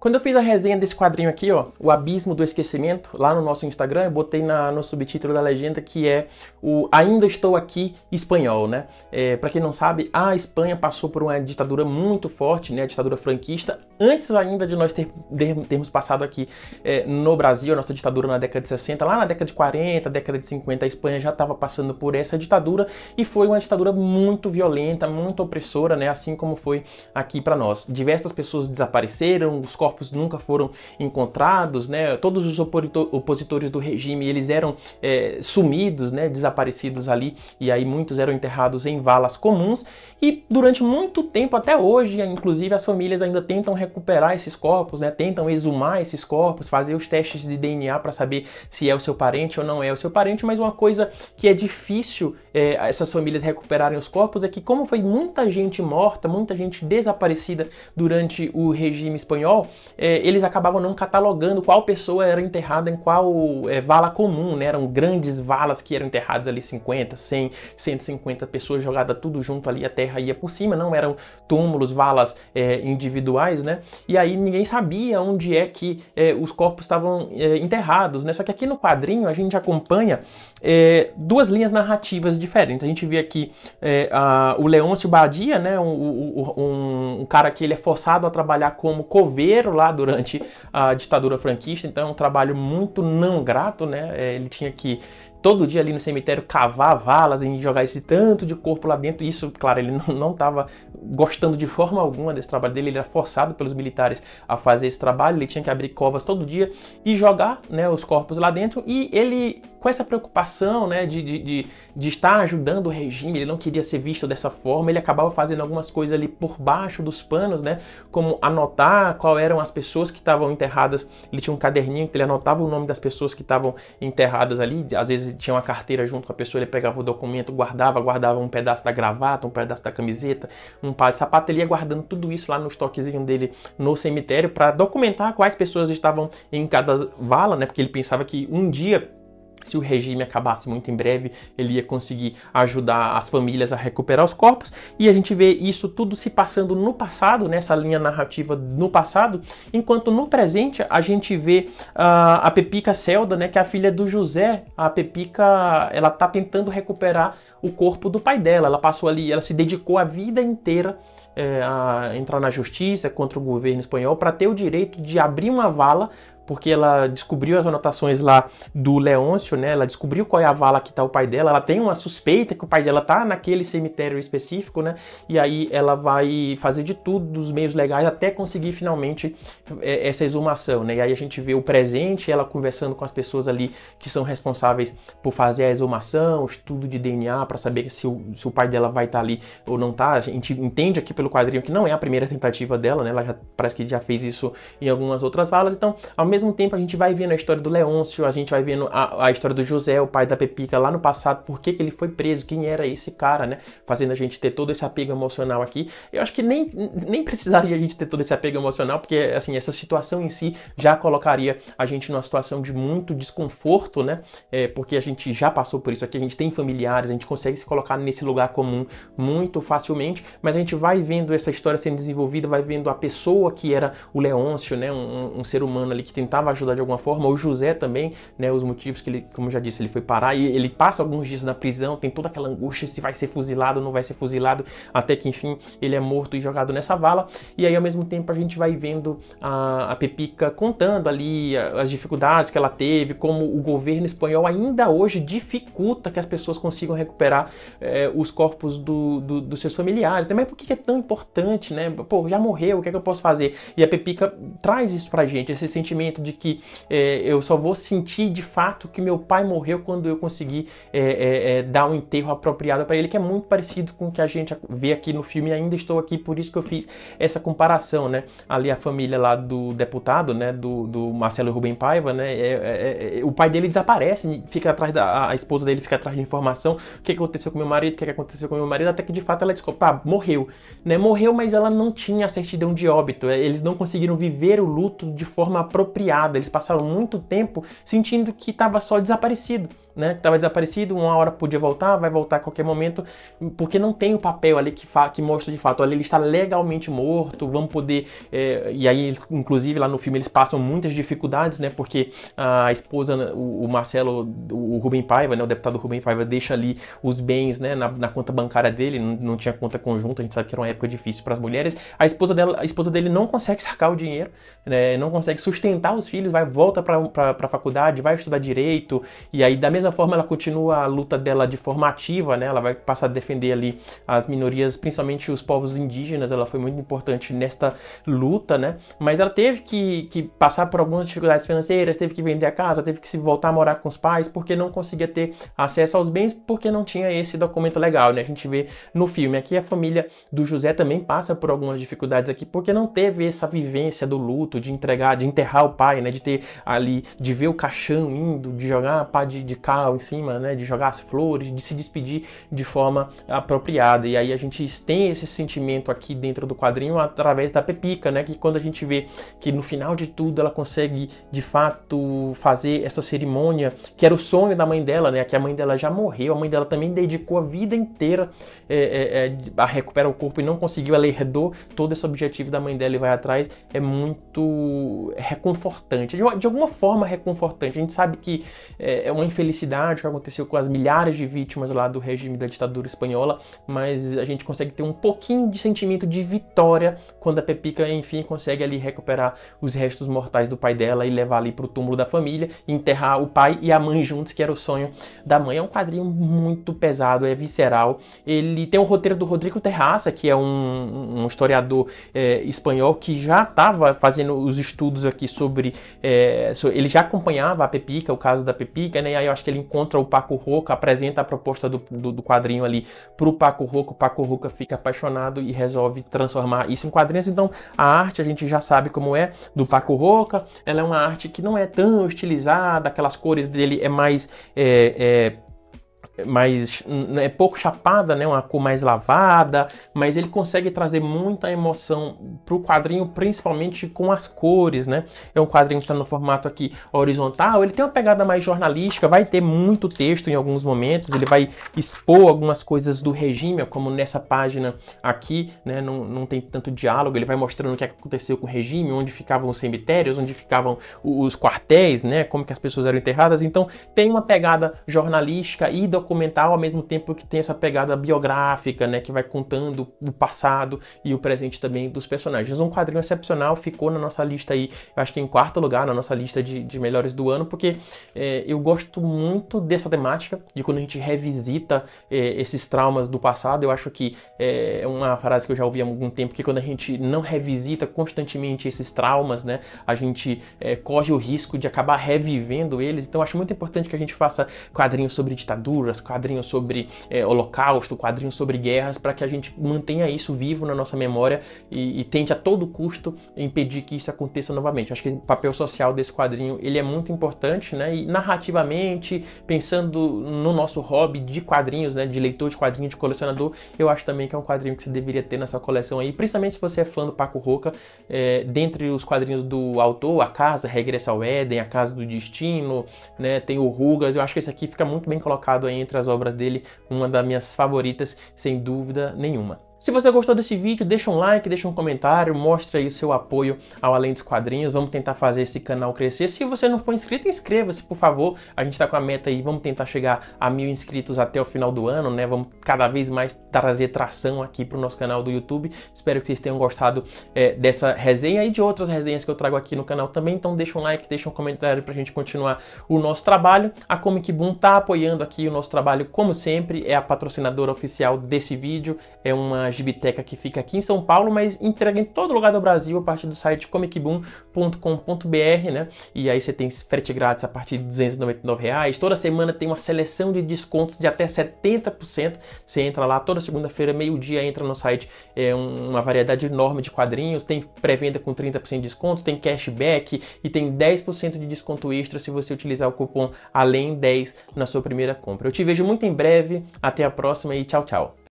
Quando eu fiz a resenha desse quadrinho aqui, ó, O Abismo do Esquecimento, lá no nosso Instagram, eu botei no subtítulo da legenda que é o Ainda Estou Aqui espanhol, né? Pra quem não sabe, a Espanha passou por uma ditadura muito forte, né? A ditadura franquista, antes ainda de nós termos passado aqui no Brasil, a nossa ditadura na década de 60, lá na década de 40, década de 50, a Espanha já estava passando por essa ditadura e foi uma ditadura muito violenta, muito opressora, né? Assim como foi aqui para nós. Diversas pessoas desapareceram, os corpos nunca foram encontrados, né? Todos os opositores do regime, eles eram sumidos, né? Desaparecidos ali, e aí muitos eram enterrados em valas comuns, e durante muito tempo, até hoje, inclusive as famílias ainda tentam recuperar esses corpos, né? Tentam exumar esses corpos, fazer os testes de DNA para saber se é o seu parente ou não é o seu parente, mas uma coisa que é difícil essas famílias recuperarem os corpos é que, como foi muita gente morta, muita gente desaparecida durante o regime espanhol, eles acabavam não catalogando qual pessoa era enterrada em qual vala comum, né? Eram grandes valas que eram enterradas ali 50, 100, 150 pessoas jogadas tudo junto ali, a terra ia por cima, não eram túmulos, valas individuais, né? E aí ninguém sabia onde é que os corpos estavam enterrados, né? Só que aqui no quadrinho a gente acompanha duas linhas narrativas diferentes. A gente vê aqui o Leôncio Badia, né? Um cara que ele é forçado a trabalhar como coveiro lá durante a ditadura franquista, então é um trabalho muito não grato, né? Ele tinha que todo dia ali no cemitério cavar valas e jogar esse tanto de corpo lá dentro. Isso, claro, ele não estava gostando de forma alguma desse trabalho dele, ele era forçado pelos militares a fazer esse trabalho, ele tinha que abrir covas todo dia e jogar, né, os corpos lá dentro, e ele, com essa preocupação, né, de estar ajudando o regime, ele não queria ser visto dessa forma, ele acabava fazendo algumas coisas ali por baixo dos panos, né, como anotar qual eram as pessoas que estavam enterradas. Ele tinha um caderninho que ele anotava o nome das pessoas que estavam enterradas ali, às vezes tinha uma carteira junto com a pessoa, ele pegava o documento, guardava um pedaço da gravata, um pedaço da camiseta, um par de sapato, ele ia guardando tudo isso lá no estoquezinho dele no cemitério para documentar quais pessoas estavam em cada vala, né, porque ele pensava que um dia, se o regime acabasse muito em breve, ele ia conseguir ajudar as famílias a recuperar os corpos. E a gente vê isso tudo se passando no passado, nessa linha narrativa no passado, enquanto no presente a gente vê a Pepica Celda, né, que é a filha do José. A Pepica, ela tá tentando recuperar o corpo do pai dela. Ela passou ali, ela se dedicou a vida inteira a entrar na justiça contra o governo espanhol para ter o direito de abrir uma vala, porque ela descobriu as anotações lá do Leôncio, né? Ela descobriu qual é a vala que tá o pai dela, ela tem uma suspeita que o pai dela tá naquele cemitério específico, né? E aí ela vai fazer de tudo, dos meios legais, até conseguir finalmente essa exumação, né? E aí a gente vê o presente, ela conversando com as pessoas ali que são responsáveis por fazer a exumação, o estudo de DNA, para saber se o pai dela vai estar ali ou não tá. A gente entende aqui pelo quadrinho que não é a primeira tentativa dela, né? Ela parece que já fez isso em algumas outras valas, então, ao mesmo tempo a gente vai vendo a história do Leôncio, a gente vai vendo a história do José, o pai da Pepica, lá no passado, por que ele foi preso, quem era esse cara, né? Fazendo a gente ter todo esse apego emocional aqui. Eu acho que nem precisaria a gente ter todo esse apego emocional, porque, assim, essa situação em si já colocaria a gente numa situação de muito desconforto, né? Porque a gente já passou por isso aqui, a gente tem familiares, a gente consegue se colocar nesse lugar comum muito facilmente, mas a gente vai vendo essa história sendo desenvolvida, vai vendo a pessoa que era o Leôncio, né? Um ser humano ali que tentava ajudar de alguma forma, o José também, né, os motivos que ele, como eu já disse, ele foi parar e ele passa alguns dias na prisão, tem toda aquela angústia se vai ser fuzilado ou não vai ser fuzilado, até que enfim ele é morto e jogado nessa vala. E aí ao mesmo tempo a gente vai vendo a Pepica contando ali as dificuldades que ela teve, como o governo espanhol ainda hoje dificulta que as pessoas consigam recuperar os corpos dos seus familiares, né? Mas por que é tão importante, né? Pô, já morreu, o que é que eu posso fazer? E a Pepica traz isso pra gente, esse sentimento de que eu só vou sentir de fato que meu pai morreu quando eu conseguir dar um enterro apropriado para ele, que é muito parecido com o que a gente vê aqui no filme. Ainda Estou Aqui, por isso que eu fiz essa comparação, né? Ali a família lá do deputado, né? Do Marcelo Rubem Paiva, né? O pai dele desaparece, fica atrás a esposa dele fica atrás de informação, o que aconteceu com meu marido, o que aconteceu com meu marido, até que de fato ela descobre, morreu, né? Morreu, mas ela não tinha a certidão de óbito, eles não conseguiram viver o luto de forma apropriada, eles passaram muito tempo sentindo que estava só desaparecido, né, que estava desaparecido, uma hora podia voltar, vai voltar a qualquer momento, porque não tem o papel ali que mostra de fato, olha, ele está legalmente morto, vamos poder, e aí, inclusive, lá no filme eles passam muitas dificuldades, né, porque a esposa, o Marcelo, o Rubem Paiva, né, o deputado Rubem Paiva, deixa ali os bens, né, na conta bancária dele, não tinha conta conjunta, a gente sabe que era uma época difícil para as mulheres, a esposa dele não consegue sacar o dinheiro, né, não consegue sustentar os filhos, volta para a faculdade, vai estudar direito, e aí da mesma forma ela continua a luta dela de forma ativa, né, ela vai passar a defender ali as minorias, principalmente os povos indígenas, ela foi muito importante nesta luta, né, mas ela teve que passar por algumas dificuldades financeiras, teve que vender a casa, teve que se voltar a morar com os pais, porque não conseguia ter acesso aos bens, porque não tinha esse documento legal, né, a gente vê no filme, aqui a família do José também passa por algumas dificuldades aqui, porque não teve essa vivência do luto, de enterrar o pai, né, de ter ali, de ver o caixão indo, de jogar a pá de cal em cima, né, de jogar as flores, de se despedir de forma apropriada. E aí a gente tem esse sentimento aqui dentro do quadrinho através da Pepica, né, que quando a gente vê que no final de tudo ela consegue de fato fazer essa cerimônia, que era o sonho da mãe dela, né, que a mãe dela já morreu, a mãe dela também dedicou a vida inteira a recuperar o corpo e não conseguiu, ela herdou todo esse objetivo da mãe dela e vai atrás, é muito reconfortante, de alguma forma reconfortante. A gente sabe que é uma infelicidade que aconteceu com as milhares de vítimas lá do regime da ditadura espanhola, mas a gente consegue ter um pouquinho de sentimento de vitória quando a Pepica, enfim, consegue ali recuperar os restos mortais do pai dela e levar ali pro túmulo da família, e enterrar o pai e a mãe juntos, que era o sonho da mãe. É um quadrinho muito pesado, é visceral. Ele tem o roteiro do Rodrigo Terraça, que é um historiador espanhol que já estava fazendo os estudos aqui sobre... ele já acompanhava a Pepica, o caso da Pepica, né? E aí eu acho que ele encontra o Paco Roca, apresenta a proposta do quadrinho ali pro Paco Roca, o Paco Roca fica apaixonado e resolve transformar isso em quadrinhos. Então a arte a gente já sabe como é do Paco Roca, ela é uma arte que não é tão estilizada, aquelas cores dele é mais pouco chapada, né, uma cor mais lavada, mas ele consegue trazer muita emoção pro quadrinho, principalmente com as cores, né? É um quadrinho que está no formato aqui horizontal, ele tem uma pegada mais jornalística, vai ter muito texto em alguns momentos, ele vai expor algumas coisas do regime, como nessa página aqui, né, não tem tanto diálogo, ele vai mostrando o que aconteceu com o regime, onde ficavam os cemitérios, onde ficavam os quartéis, né, como que as pessoas eram enterradas. Então tem uma pegada jornalística e documental, ao mesmo tempo que tem essa pegada biográfica, né, que vai contando o passado e o presente também dos personagens. Um quadrinho excepcional, ficou na nossa lista aí, eu acho que em quarto lugar na nossa lista de melhores do ano, porque eu gosto muito dessa temática, de quando a gente revisita esses traumas do passado. Eu acho que é uma frase que eu já ouvi há algum tempo, que quando a gente não revisita constantemente esses traumas, né, a gente corre o risco de acabar revivendo eles. Então eu acho muito importante que a gente faça quadrinhos sobre ditaduras, quadrinhos sobre holocausto, quadrinhos sobre guerras, para que a gente mantenha isso vivo na nossa memória e tente a todo custo impedir que isso aconteça novamente. Acho que o papel social desse quadrinho ele é muito importante, né? E narrativamente, pensando no nosso hobby de quadrinhos, né, de leitor de quadrinho, de colecionador, eu acho também que é um quadrinho que você deveria ter na sua coleção aí, principalmente se você é fã do Paco Roca. Dentre os quadrinhos do autor, A Casa, Regressa ao Éden, A Casa do Destino, né, tem o Rugas, eu acho que esse aqui fica muito bem colocado aí entre as obras dele, uma das minhas favoritas, sem dúvida nenhuma. Se você gostou desse vídeo, deixa um like, deixa um comentário, mostra aí o seu apoio ao Além dos Quadrinhos. Vamos tentar fazer esse canal crescer. Se você não for inscrito, inscreva-se, por favor. A gente está com a meta aí, vamos tentar chegar a 1000 inscritos até o final do ano, né? Vamos cada vez mais trazer tração aqui para o nosso canal do YouTube. Espero que vocês tenham gostado dessa resenha e de outras resenhas que eu trago aqui no canal também. Então deixa um like, deixa um comentário para a gente continuar o nosso trabalho. A Comic Boom está apoiando aqui o nosso trabalho, como sempre, é a patrocinadora oficial desse vídeo. É uma gibiteca que fica aqui em São Paulo, mas entrega em todo lugar do Brasil a partir do site comicboom.com.br, né? E aí você tem frete grátis a partir de R$299. Toda semana tem uma seleção de descontos de até 70%. Você entra lá toda segunda-feira, meio-dia, entra no site, uma variedade enorme de quadrinhos. Tem pré-venda com 30% de desconto, tem cashback e tem 10% de desconto extra se você utilizar o cupom ALEM10 na sua primeira compra. Eu te vejo muito em breve, até a próxima e tchau, tchau!